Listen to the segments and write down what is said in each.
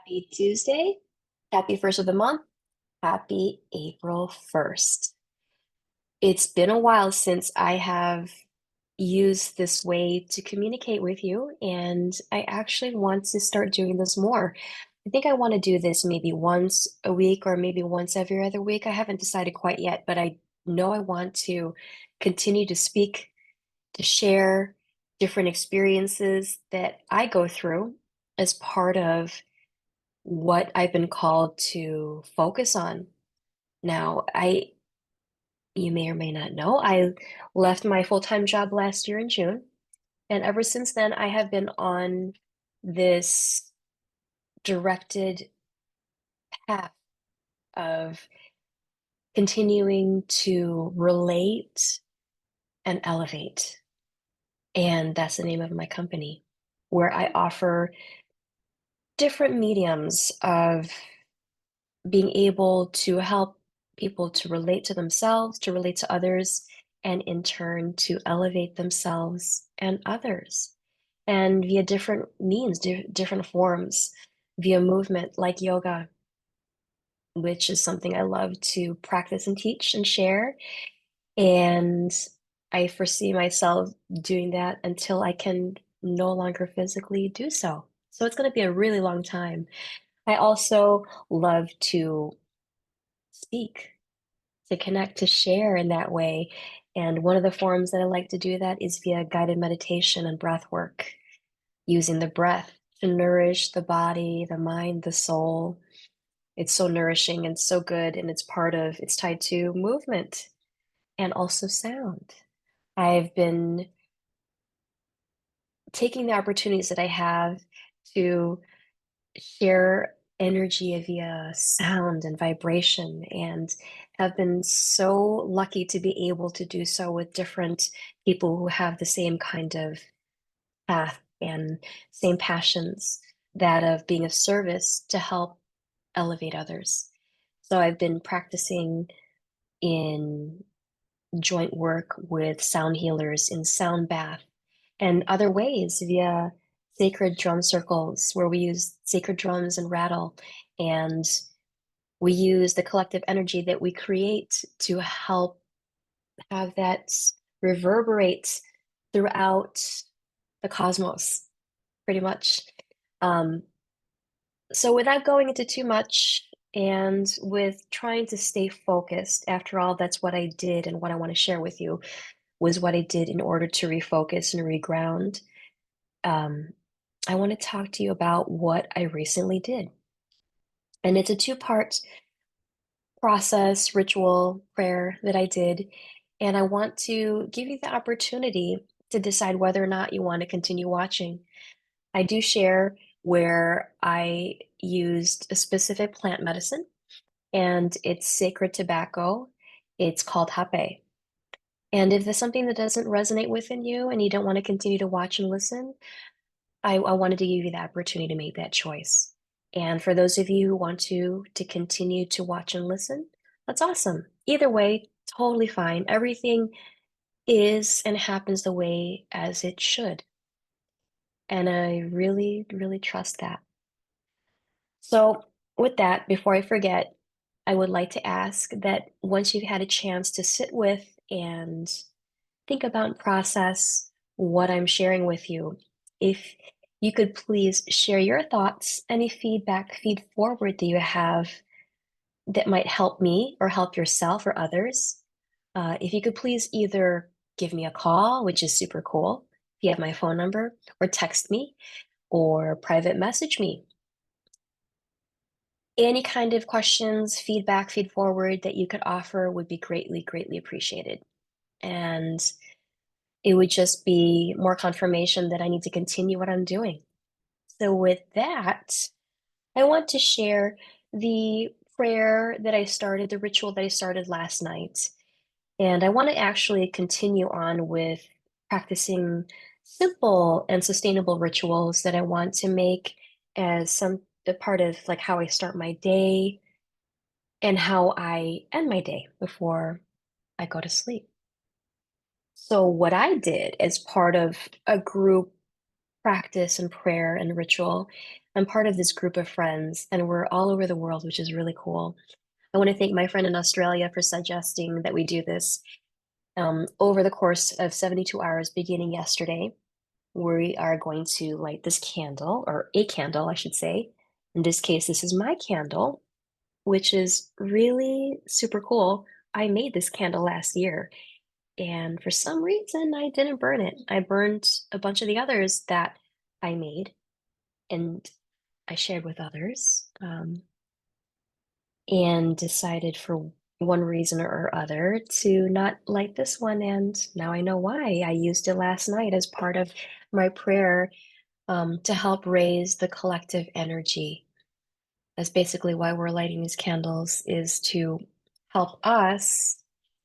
Happy Tuesday. Happy first of the month. Happy April 1st. It's been a while since I have used this way to communicate with you, and I actually want to start doing this more. I think I want to do this maybe once a week or maybe once every other week. I haven't decided quite yet, but I know I want to continue to speak, to share different experiences that I go through as part of what I've been called to focus on. Now, you may or may not know, I left my full-time job last year in June, and ever since then, I have been on this directed path of continuing to relate and elevate. And that's the name of my company, where I offer different mediums of being able to help people to relate to themselves, to relate to others, and in turn to elevate themselves and others. And via different means, different forms, via movement like yoga, which is something I love to practice and teach and share. And I foresee myself doing that until I can no longer physically do so. So it's going to be a really long time. I also love to speak, to connect, to share in that way. And one of the forms that I like to do that is via guided meditation and breath work, using the breath to nourish the body, the mind, the soul. It's so nourishing and so good, and it's tied to movement and also sound. I've been taking the opportunities that I have to share energy via sound and vibration, and have been so lucky to be able to do so with different people who have the same kind of path and same passions, that of being of service to help elevate others. So I've been practicing in joint work with sound healers in sound bath and other ways via sacred drum circles where we use sacred drums and rattle, and we use the collective energy that we create to help have that reverberate throughout the cosmos, pretty much. Um, so without going into too much and with trying to stay focused, after all, that's what I did and what I want to share with you was what I did in order to refocus and reground. Um, I want to talk to you about what I recently did. And it's a two-part process, ritual, prayer that I did. And I want to give you the opportunity to decide whether or not you want to continue watching. I do share where I used a specific plant medicine, and it's sacred tobacco. It's called hape. And if there's something that doesn't resonate within you and you don't want to continue to watch and listen, I wanted to give you the opportunity to make that choice. And for those of you who want to continue to watch and listen, that's awesome. Either way, totally fine. Everything is and happens the way as it should. And I really, really trust that. So, with that, before I forget, I would like to ask that once you've had a chance to sit with and think about and process what I'm sharing with you, if you could please share your thoughts, any feedback, feed forward that you have that might help me or help yourself or others. If you could please either give me a call, which is super cool, if you have my phone number, or text me, or private message me. Any kind of questions, feedback, feed forward that you could offer would be greatly, greatly appreciated. And it would just be more confirmation that I need to continue what I'm doing. So, with that, I want to share the prayer that I started, the ritual that I started last night. And I want to actually continue on with practicing simple and sustainable rituals that I want to make as some a part of like how I start my day and how I end my day before I go to sleep. So, what I did as part of a group practice and prayer and ritual. I'm part of this group of friends, and we're all over the world, which is really cool. I want to thank my friend in Australia for suggesting that we do this over the course of 72 hours beginning yesterday. We are going to light this candle, or a candle, I should say. In this case, this is my candle, which is really super cool. I made this candle last year, and for some reason, I didn't burn it. I burned a bunch of the others that I made and I shared with others, and decided for one reason or other to not light this one. And now I know why. I used it last night as part of my prayer, to help raise the collective energy. That's basically why we're lighting these candles, is to help us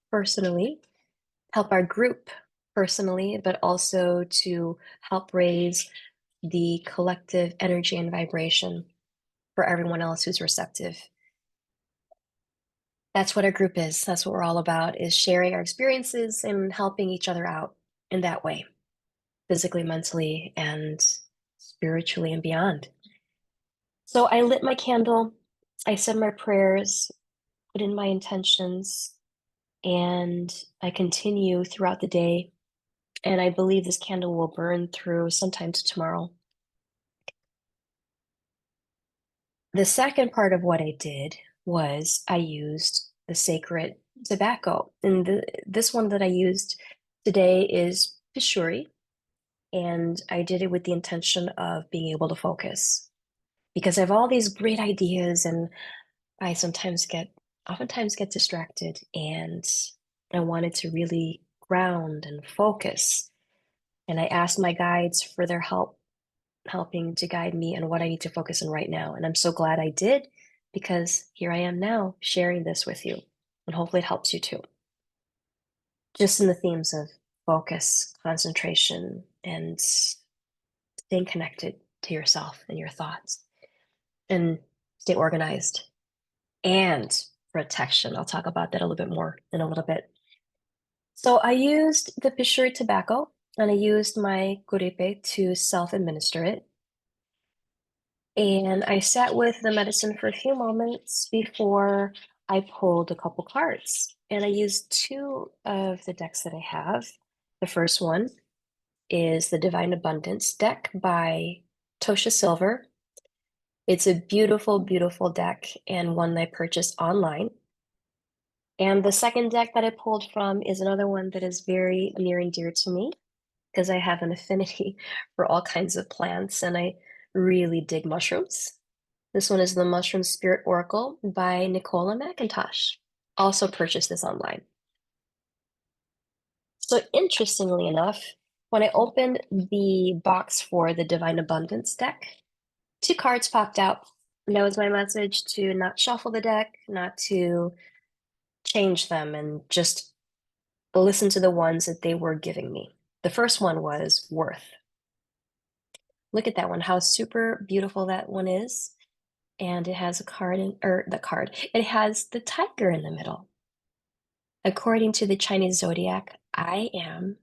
personally, help our group personally, but also to help raise the collective energy and vibration for everyone else who's receptive. That's what our group is. That's what we're all about, is sharing our experiences and helping each other out in that way, physically, mentally, and spiritually and beyond. So I lit my candle, I said my prayers, put in my intentions, and I continue throughout the day. And I believe this candle will burn through sometime to tomorrow. The second part of what I did was I used the sacred tobacco. And this one that I used today is Pishuri. And I did it with the intention of being able to focus because I have all these great ideas and I oftentimes get distracted. And I wanted to really ground and focus. And I asked my guides for their help, helping to guide me on what I need to focus on right now. And I'm so glad I did, because here I am now sharing this with you. And hopefully it helps you too. Just in the themes of focus, concentration, and staying connected to yourself and your thoughts, and stay organized, and protection. I'll talk about that a little bit more in a little bit. So I used the Pishuri tobacco and I used my kuripe to self-administer it. And I sat with the medicine for a few moments before I pulled a couple cards. And I used two of the decks that I have. The first one is the Divine Abundance deck by Tosha Silver. It's a beautiful, beautiful deck, and one that I purchased online. And the second deck that I pulled from is another one that is very near and dear to me, because I have an affinity for all kinds of plants and I really dig mushrooms. This one is the Mushroom Spirit Oracle by Nicola McIntosh. Also purchased this online. So interestingly enough, when I opened the box for the Divine Abundance deck, two cards popped out. And that was my message to not shuffle the deck, not to change them, and just listen to the ones that they were giving me. The first one was Worth. Look at that one, how super beautiful that one is. And it has a card or the card, it has the tiger in the middle. According to the Chinese zodiac, I am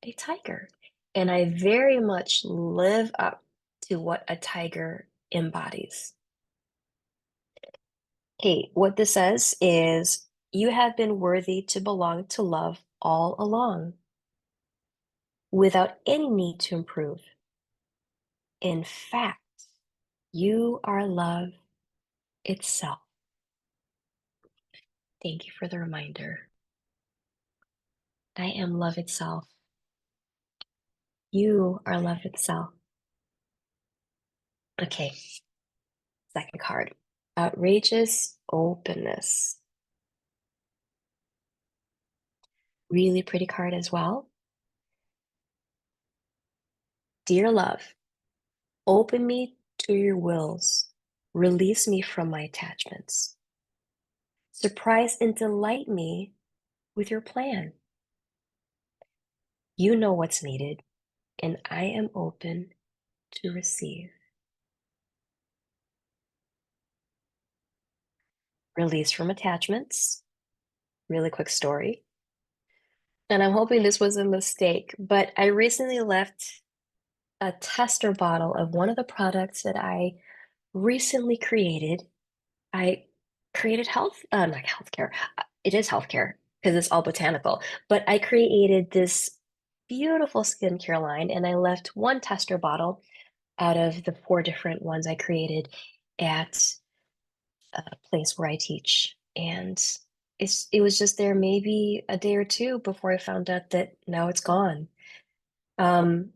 a tiger, and I very much live up to what a tiger embodies. Okay, what this says is you have been worthy to belong to love all along without any need to improve. In fact, you are love itself. Thank you for the reminder. I am love itself. You are love itself. Okay, second card. Outrageous openness. Really pretty card as well. Dear love, open me to your wills. Release me from my attachments. Surprise and delight me with your plan. You know what's needed, and I am open to receive. Release from attachments. Really quick story. And I'm hoping this was a mistake, but I recently left a tester bottle of one of the products that I recently created. I created not healthcare. It is healthcare because it's all botanical. But I created this beautiful skincare line, and I left one tester bottle out of the 4 different ones I created at a place where I teach. And it was just there maybe a day or 2 before I found out that now it's gone. Um,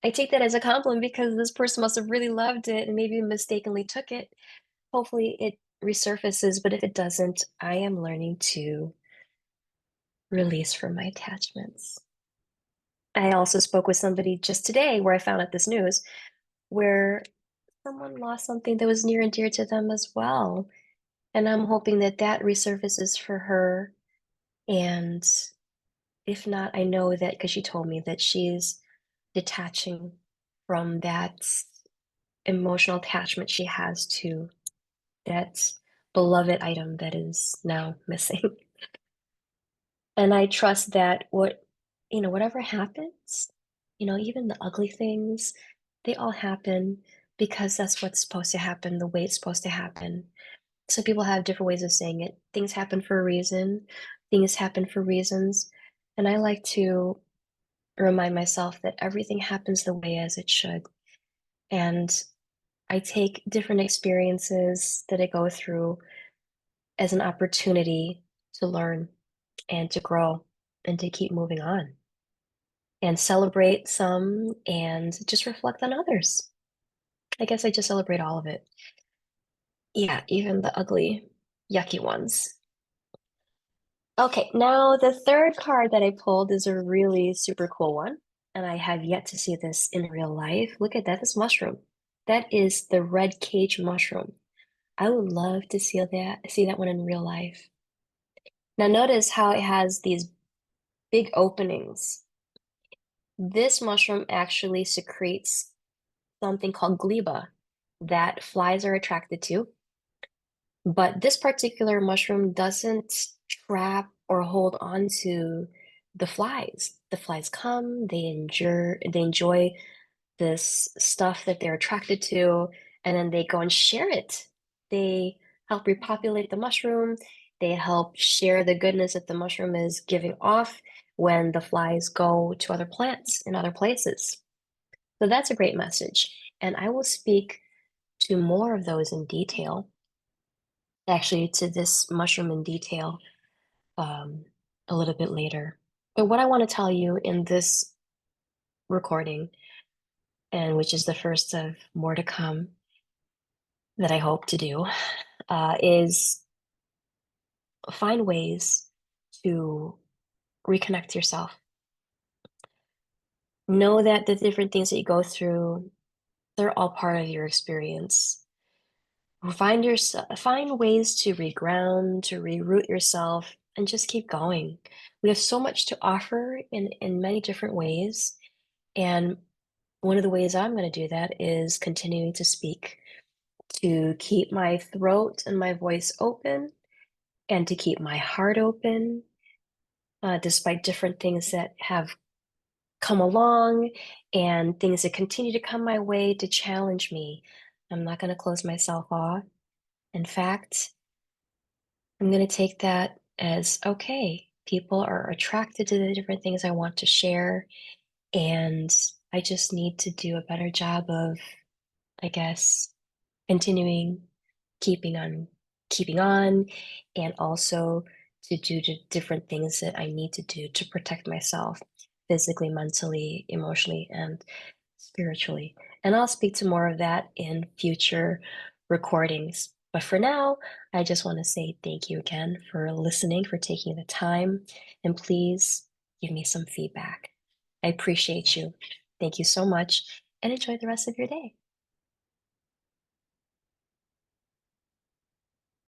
I take that as a compliment because this person must have really loved it and maybe mistakenly took it. Hopefully it resurfaces, but if it doesn't, I am learning to release from my attachments. I also spoke with somebody just today where I found out this news where someone lost something that was near and dear to them as well. And I'm hoping that that resurfaces for her. And if not, I know that because she told me that she's detaching from that emotional attachment she has to that beloved item that is now missing. And I trust that whatever happens, even the ugly things, they all happen because that's what's supposed to happen, the way it's supposed to happen. So people have different ways of saying it. Things happen for a reason, things happen for reasons. And I like to remind myself that everything happens the way as it should. And I take different experiences that I go through as an opportunity to learn and to grow and to keep moving on and celebrate some and just reflect on others. I guess I just celebrate all of it. Yeah, even the ugly, yucky ones. Okay, now the third card that I pulled is a really super cool one, and I have yet to see this in real life. Look at that, this mushroom. That is the red cage mushroom. I would love to see that one in real life. Now notice how it has these big openings. This mushroom actually secretes something called gleba that flies are attracted to, but this particular mushroom doesn't trap or hold on to the flies. The flies come, they enjoy this stuff that they're attracted to, and then they go and share it. They help repopulate the mushroom. They help share the goodness that the mushroom is giving off when the flies go to other plants in other places. So that's a great message. And I will speak to more of those in detail, actually, to this mushroom in detail um, a little bit later. But what I want to tell you in this recording, and which is the first of more to come that I hope to do, is find ways to reconnect yourself. Know that the different things that you go through, they're all part of your experience. Find ways to reground, to reroot yourself, and just keep going. We have so much to offer in many different ways, and one of the ways I'm going to do that is continuing to speak, to keep my throat and my voice open, and to keep my heart open, despite different things that have come along and things that continue to come my way to challenge me. I'm not going to close myself off. In fact, I'm going to take that as okay. People are attracted to the different things I want to share, and I just need to do a better job of, I guess, continuing, keeping on, keeping on, and also to do the different things that I need to do to protect myself physically, mentally, emotionally, and spiritually. And I'll speak to more of that in future recordings. But for now, I just want to say thank you again for listening, for taking the time, and please give me some feedback. I appreciate you. Thank you so much, and enjoy the rest of your day.